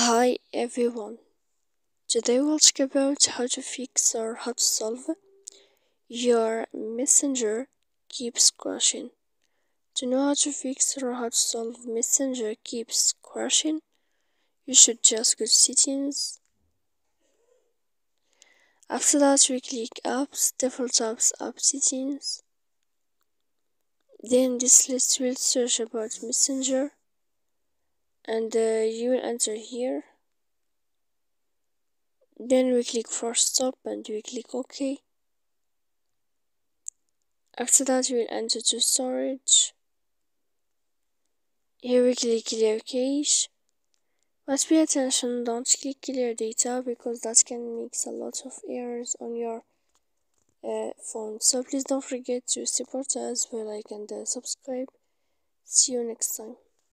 Hi everyone. Today we'll talk about how to fix or how to solve your messenger keeps crashing. To know how to fix or how to solve messenger keeps crashing, you should just go to settings. After that we click apps, default apps, app settings. Then this list will search about messenger and you will enter here. Then we click force stop and we click OK. After that we will enter to storage. Here we click clear cache. But pay attention, don't click clear data because that can make a lot of errors on your phone. So please don't forget to support us by like and subscribe. See you next time.